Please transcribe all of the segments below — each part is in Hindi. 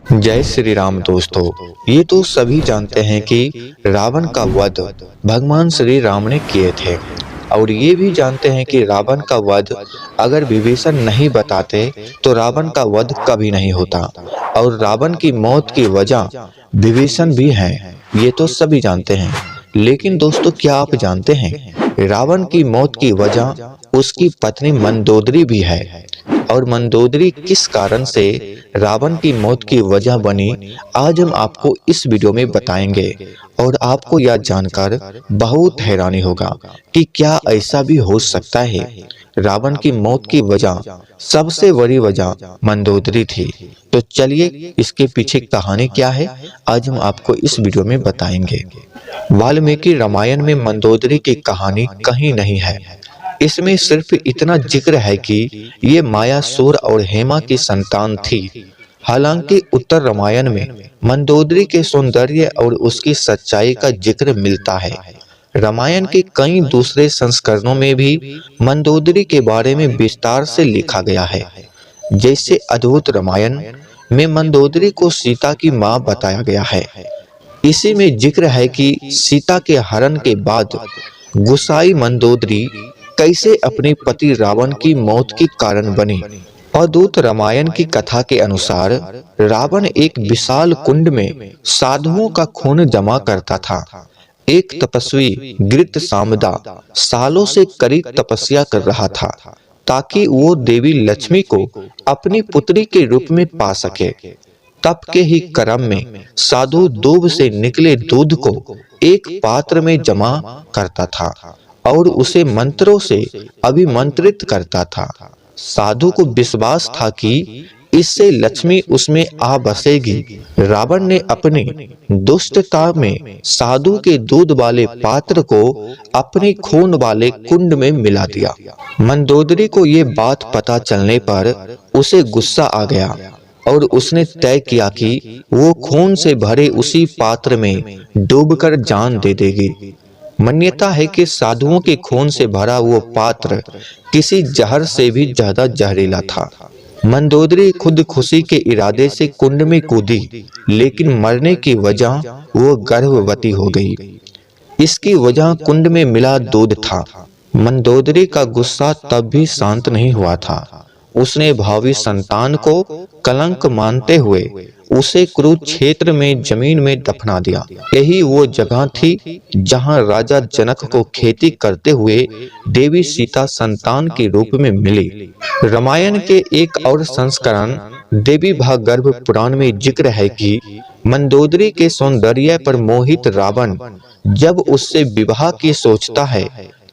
जय श्री राम दोस्तों। ये तो सभी जानते हैं कि रावण का वध भगवान श्री राम ने किए थे और ये भी जानते हैं कि रावण का वध अगर विभीषण नहीं बताते तो रावण का वध कभी नहीं होता और रावण की मौत की वजह विभीषण भी है। ये तो सभी जानते हैं, लेकिन दोस्तों क्या आप जानते हैं रावण की मौत की वजह उसकी पत्नी मंदोदरी भी है और मंदोदरी किस कारण से रावण की मौत की वजह बनी, आज हम आपको इस वीडियो में बताएंगे। और आपको यह जानकर बहुत हैरानी होगा कि क्या ऐसा भी हो सकता है। रावण की मौत की वजह सबसे बड़ी वजह मंदोदरी थी। तो चलिए इसके पीछे कहानी क्या है, आज हम आपको इस वीडियो में बताएंगे। वाल्मीकि रामायण में मंदोदरी की कहानी कहीं नहीं है। इसमें सिर्फ इतना जिक्र है कि ये मायासुर और हेमा की संतान थी। हालांकि उत्तर रामायण में मंदोदरी के सौंदर्य और उसकी सच्चाई का जिक्र मिलता है। रामायण के कई दूसरे संस्करणों में भी मंदोदरी के बारे में विस्तार से लिखा गया है। जैसे अद्भुत रामायण में मंदोदरी को सीता की मां बताया गया है। इसी में जिक्र है कि सीता के हरण के बाद गुसाई मंदोदरी कैसे अपने पति रावण की मौत के कारण बनी। अद्भुत रामायण की कथा के अनुसार रावण एक विशाल कुंड में साधुओं का खून जमा करता था। एक तपस्वी गृत सामदा सालों से कड़ी तपस्या कर रहा था ताकि वो देवी लक्ष्मी को अपनी पुत्री के रूप में पा सके। तप के ही क्रम में साधु दूब से निकले दूध को एक पात्र में जमा करता था और उसे मंत्रों से अभिमंत्रित करता था। साधु को विश्वास था कि इससे लक्ष्मी उसमें आ बसेगी। रावण ने अपनी दुष्टता में साधु के दूध वाले पात्र को अपने खून वाले कुंड में मिला दिया। मंदोदरी को ये बात पता चलने पर उसे गुस्सा आ गया और उसने तय किया कि वो खून से भरे उसी पात्र में डूबकर जान दे देगी। मान्यता है कि साधुओं के खून से भरा वो पात्र किसी जहर से भी ज्यादा जहरीला था। मंदोदरी खुद खुशी के इरादे से कुंड में कूदी, लेकिन मरने की वजह वो गर्भवती हो गई। इसकी वजह कुंड में मिला दूध था। मंदोदरी का गुस्सा तब भी शांत नहीं हुआ था। उसने भावी संतान को कलंक मानते हुए उसे कुरुक्षेत्र में जमीन में दफना दिया। यही वो जगह थी जहां राजा जनक को खेती करते हुए देवी सीता संतान के रूप में मिली। रामायण के एक और संस्करण देवी भागर्भ पुराण में जिक्र है कि मंदोदरी के सौंदर्य पर मोहित रावण जब उससे विवाह की सोचता है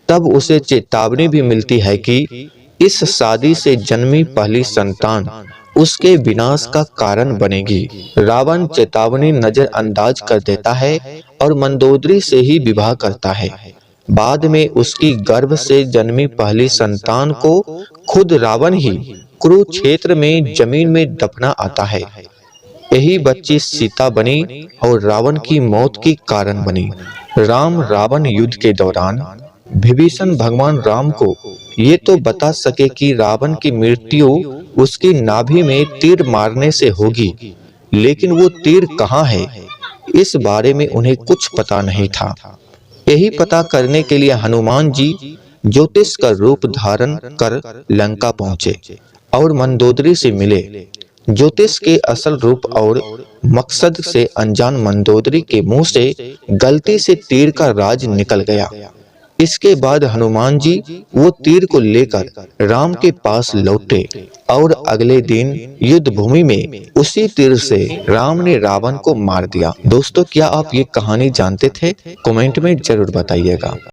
तब उसे चेतावनी भी मिलती है कि इस शादी से जन्मी पहली संतान उसके विनाश का कारण बनेगी। रावण चेतावनी नजरअंदाज कर देता है और मंदोदरी से ही विवाह करता है। बाद में उसकी गर्भ से जन्मी पहली संतान को खुद रावण ही कुरुक्षेत्र में जमीन में दफना आता है। यही बच्ची सीता बनी और रावण की मौत की कारण बनी। राम रावण युद्ध के दौरान विभीषण भगवान राम को ये तो बता सके कि रावण की मृत्यु उसकी नाभि में तीर मारने से होगी, लेकिन वो तीर कहाँ है इस बारे में उन्हें कुछ पता नहीं था। यही पता करने के लिए हनुमान जी ज्योतिष का रूप धारण कर लंका पहुंचे और मंदोदरी से मिले। ज्योतिष के असल रूप और मकसद से अनजान मंदोदरी के मुंह से गलती से तीर का राज निकल गया। इसके बाद हनुमान जी वो तीर को लेकर राम के पास लौटे और अगले दिन युद्ध भूमि में उसी तीर से राम ने रावण को मार दिया। दोस्तों क्या आप ये कहानी जानते थे? कमेंट में जरूर बताइएगा।